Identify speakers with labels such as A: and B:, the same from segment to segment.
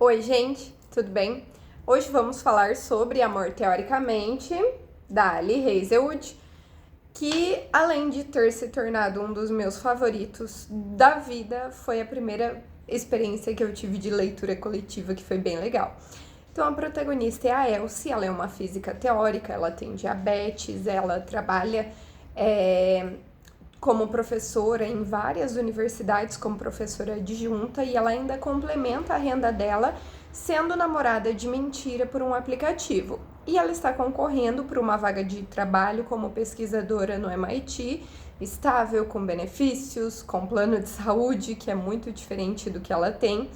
A: Oi, gente, tudo bem? Hoje vamos falar sobre Amor Teoricamente, da Ali Hazelwood, que além de ter se tornado um dos meus favoritos da vida, foi a primeira experiência que eu tive de leitura coletiva que foi bem legal. Então a protagonista é a Elsie, ela é uma física teórica, ela tem diabetes, ela trabalha como professora em várias universidades, como professora adjunta, e ela ainda complementa a renda dela sendo namorada de mentira por um aplicativo. E ela está concorrendo por uma vaga de trabalho como pesquisadora no MIT, estável, com benefícios, com plano de saúde, que é muito diferente do que ela tem.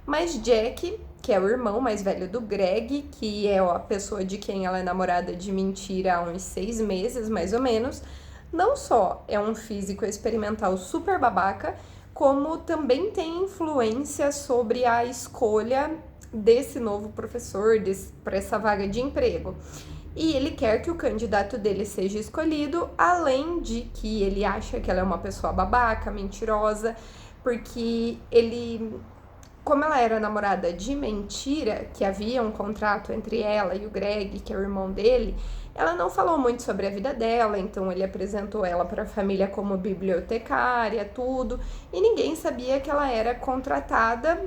A: Mas Jack, que é o irmão mais velho do Greg, que é a pessoa de quem ela é namorada de mentira há uns 6 meses, mais ou menos, não só é um físico experimental super babaca, como também tem influência sobre a escolha desse novo professor para essa vaga de emprego. E ele quer que o candidato dele seja escolhido, além de que ele acha que ela é uma pessoa babaca, mentirosa, porque como ela era namorada de mentira, que havia um contrato entre ela e o Greg, que é o irmão dele, ela não falou muito sobre a vida dela, então ele apresentou ela para a família como bibliotecária, tudo, e ninguém sabia que ela era contratada,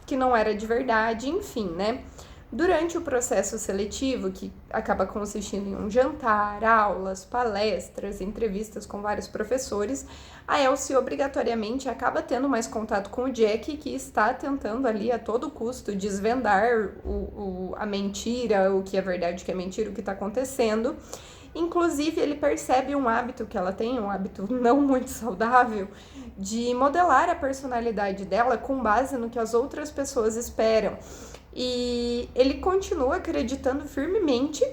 A: que não era de verdade, enfim, né? Durante o processo seletivo, que acaba consistindo em um jantar, aulas, palestras, entrevistas com vários professores, a Elsie obrigatoriamente acaba tendo mais contato com o Jack, que está tentando ali a todo custo desvendar a mentira, o que é verdade, o que é mentira, o que está acontecendo. Inclusive, ele percebe um hábito que ela tem, um hábito não muito saudável, de modelar a personalidade dela com base no que as outras pessoas esperam. E ele continua acreditando firmemente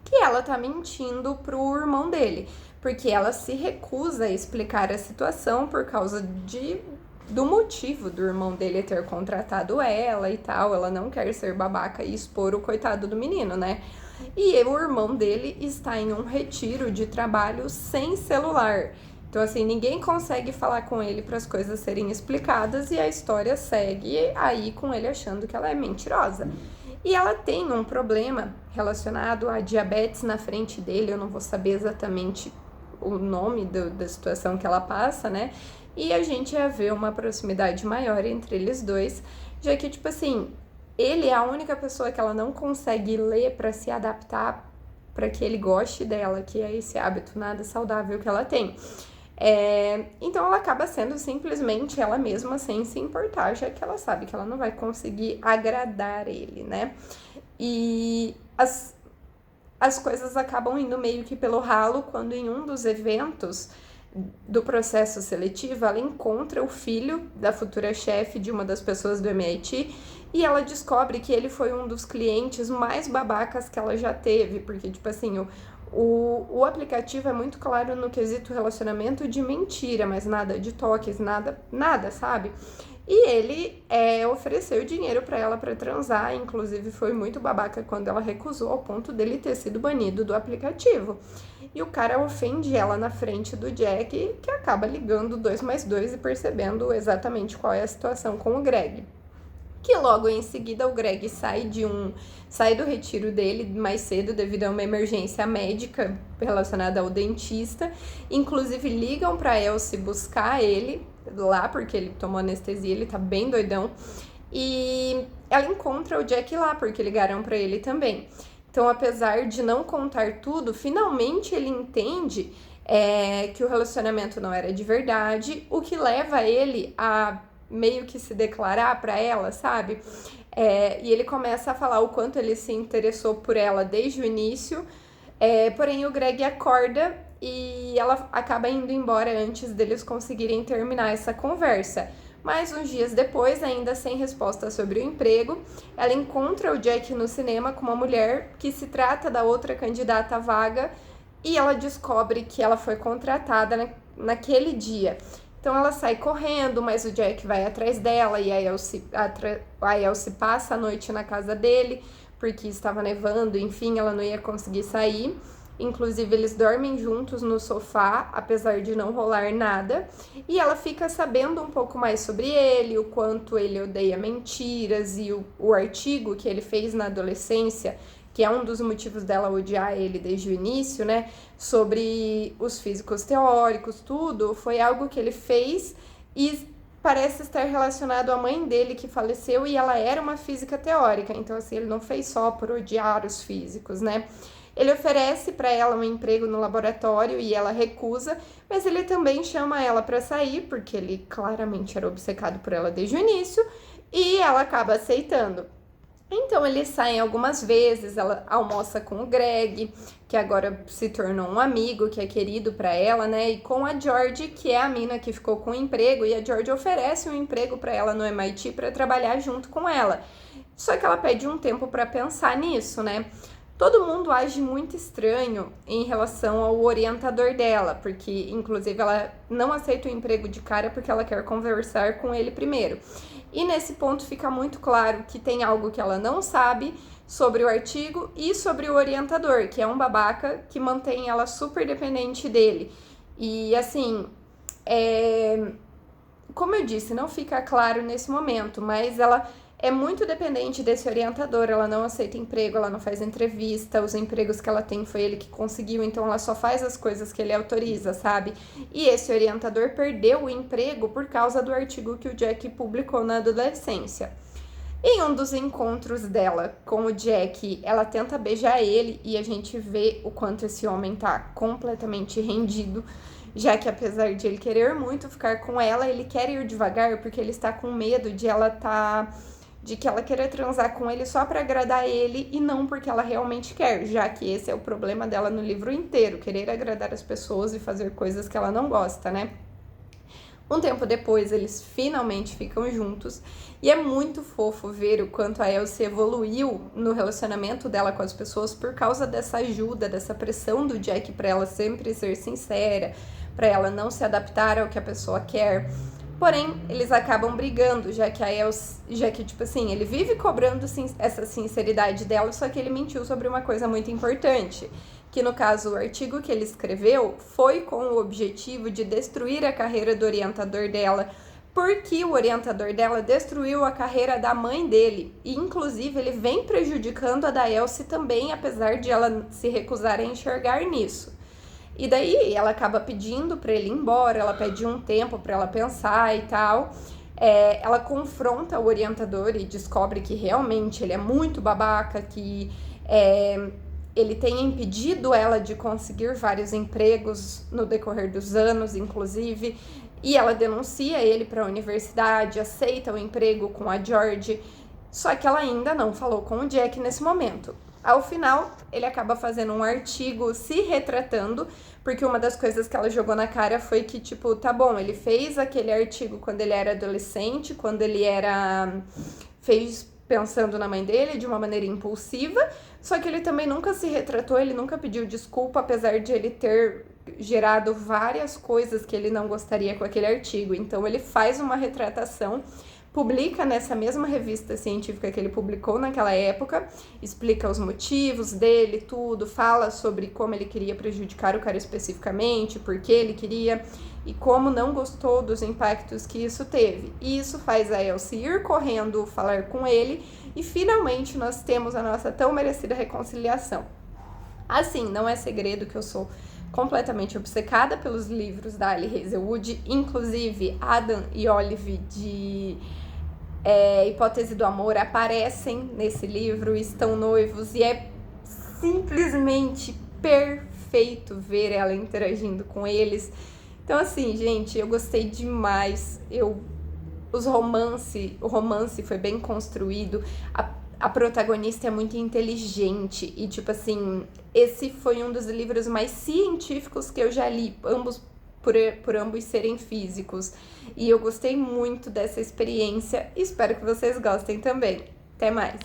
A: que ela tá mentindo pro irmão dele, porque ela se recusa a explicar a situação por causa do motivo do irmão dele ter contratado ela e tal. Ela não quer ser babaca e expor o coitado do menino, né? E o irmão dele está em um retiro de trabalho sem celular. Então, assim, ninguém consegue falar com ele para as coisas serem explicadas e a história segue aí com ele achando que ela é mentirosa. E ela tem um problema relacionado a diabetes na frente dele, eu não vou saber exatamente o nome da situação que ela passa, né? E a gente ia ver uma proximidade maior entre eles dois, já que, tipo assim, ele é a única pessoa que ela não consegue ler para se adaptar para que ele goste dela, que é esse hábito nada saudável que ela tem. Então ela acaba sendo simplesmente ela mesma sem se importar, já que ela sabe que ela não vai conseguir agradar ele, né? E as coisas acabam indo meio que pelo ralo quando em um dos eventos do processo seletivo ela encontra o filho da futura chefe de uma das pessoas do MIT e ela descobre que ele foi um dos clientes mais babacas que ela já teve, porque, tipo assim, o aplicativo é muito claro no quesito relacionamento de mentira, mas nada de toques, nada, sabe? E ele ofereceu dinheiro para ela para transar, inclusive foi muito babaca quando ela recusou, ao ponto dele ter sido banido do aplicativo. E o cara ofende ela na frente do Jack, que acaba ligando 2 mais 2 e percebendo exatamente qual é a situação com o Greg. Que logo em seguida o Greg sai do retiro dele mais cedo devido a uma emergência médica relacionada ao dentista. Inclusive ligam para Elsie buscar ele lá porque ele tomou anestesia, ele tá bem doidão. E ela encontra o Jack lá porque ligaram para ele também. Então, apesar de não contar tudo, finalmente ele entende que o relacionamento não era de verdade, o que leva ele a meio que se declarar para ela, sabe? E ele começa a falar o quanto ele se interessou por ela desde o início, porém o Greg acorda e ela acaba indo embora antes deles conseguirem terminar essa conversa. Mas uns dias depois, ainda sem resposta sobre o emprego, ela encontra o Jack no cinema com uma mulher que se trata da outra candidata à vaga e ela descobre que ela foi contratada naquele dia. Então ela sai correndo, mas o Jack vai atrás dela e a Elsie passa a noite na casa dele, porque estava nevando, enfim, ela não ia conseguir sair. Inclusive, eles dormem juntos no sofá, apesar de não rolar nada. E ela fica sabendo um pouco mais sobre ele, o quanto ele odeia mentiras e o artigo que ele fez na adolescência, que é um dos motivos dela odiar ele desde o início, né? Sobre os físicos teóricos, tudo, foi algo que ele fez e parece estar relacionado à mãe dele que faleceu e ela era uma física teórica. Então, assim, ele não fez só por odiar os físicos, né? Ele oferece para ela um emprego no laboratório e ela recusa, mas ele também chama ela para sair, porque ele claramente era obcecado por ela desde o início, e ela acaba aceitando. Então eles saem algumas vezes, ela almoça com o Greg, que agora se tornou um amigo, que é querido para ela, né? E com a George, que é a mina que ficou com o emprego, e a George oferece um emprego para ela no MIT para trabalhar junto com ela. Só que ela pede um tempo para pensar nisso, né? Todo mundo age muito estranho em relação ao orientador dela, porque inclusive ela não aceita o emprego de cara porque ela quer conversar com ele primeiro. E nesse ponto fica muito claro que tem algo que ela não sabe sobre o artigo e sobre o orientador, que é um babaca que mantém ela super dependente dele. E assim, como eu disse, não fica claro nesse momento, mas ela é muito dependente desse orientador, ela não aceita emprego, ela não faz entrevista, os empregos que ela tem foi ele que conseguiu, então ela só faz as coisas que ele autoriza, sabe? E esse orientador perdeu o emprego por causa do artigo que o Jack publicou na adolescência. Em um dos encontros dela com o Jack, ela tenta beijar ele e a gente vê o quanto esse homem tá completamente rendido, já que apesar de ele querer muito ficar com ela, ele quer ir devagar porque ele está com medo de que ela queira transar com ele só para agradar ele e não porque ela realmente quer, já que esse é o problema dela no livro inteiro, querer agradar as pessoas e fazer coisas que ela não gosta, né? Um tempo depois, eles finalmente ficam juntos e é muito fofo ver o quanto a Elsie evoluiu no relacionamento dela com as pessoas por causa dessa ajuda, dessa pressão do Jack para ela sempre ser sincera, para ela não se adaptar ao que a pessoa quer. Porém, eles acabam brigando, já que, tipo assim, ele vive cobrando essa sinceridade dela, só que ele mentiu sobre uma coisa muito importante, que no caso, o artigo que ele escreveu foi com o objetivo de destruir a carreira do orientador dela, porque o orientador dela destruiu a carreira da mãe dele, e inclusive ele vem prejudicando a da Elsie também, apesar de ela se recusar a enxergar nisso. E daí ela acaba pedindo para ele ir embora, ela pede um tempo para ela pensar e tal. Ela confronta o orientador e descobre que realmente ele é muito babaca, que ele tem impedido ela de conseguir vários empregos no decorrer dos anos, inclusive. E ela denuncia ele para a universidade, aceita o emprego com a George, só que ela ainda não falou com o Jack nesse momento. Ao final, ele acaba fazendo um artigo se retratando, porque uma das coisas que ela jogou na cara foi que, tipo, tá bom, ele fez aquele artigo quando ele era adolescente, quando ele fez pensando na mãe dele de uma maneira impulsiva, só que ele também nunca se retratou, ele nunca pediu desculpa, apesar de ele ter gerado várias coisas que ele não gostaria com aquele artigo. Então, ele faz uma retratação, publica nessa mesma revista científica que ele publicou naquela época, explica os motivos dele, tudo, fala sobre como ele queria prejudicar o cara especificamente, por que ele queria e como não gostou dos impactos que isso teve. E isso faz a Elsie ir correndo falar com ele e finalmente nós temos a nossa tão merecida reconciliação. Assim, não é segredo que eu sou completamente obcecada pelos livros da Ali Hazelwood, inclusive Adam e Olive de Hipótese do Amor aparecem nesse livro, estão noivos e é simplesmente perfeito ver ela interagindo com eles. Então assim, gente, eu gostei demais, o romance foi bem construído, a protagonista é muito inteligente e, tipo assim, esse foi um dos livros mais científicos que eu já li, por ambos serem físicos. E eu gostei muito dessa experiência e espero que vocês gostem também. Até mais!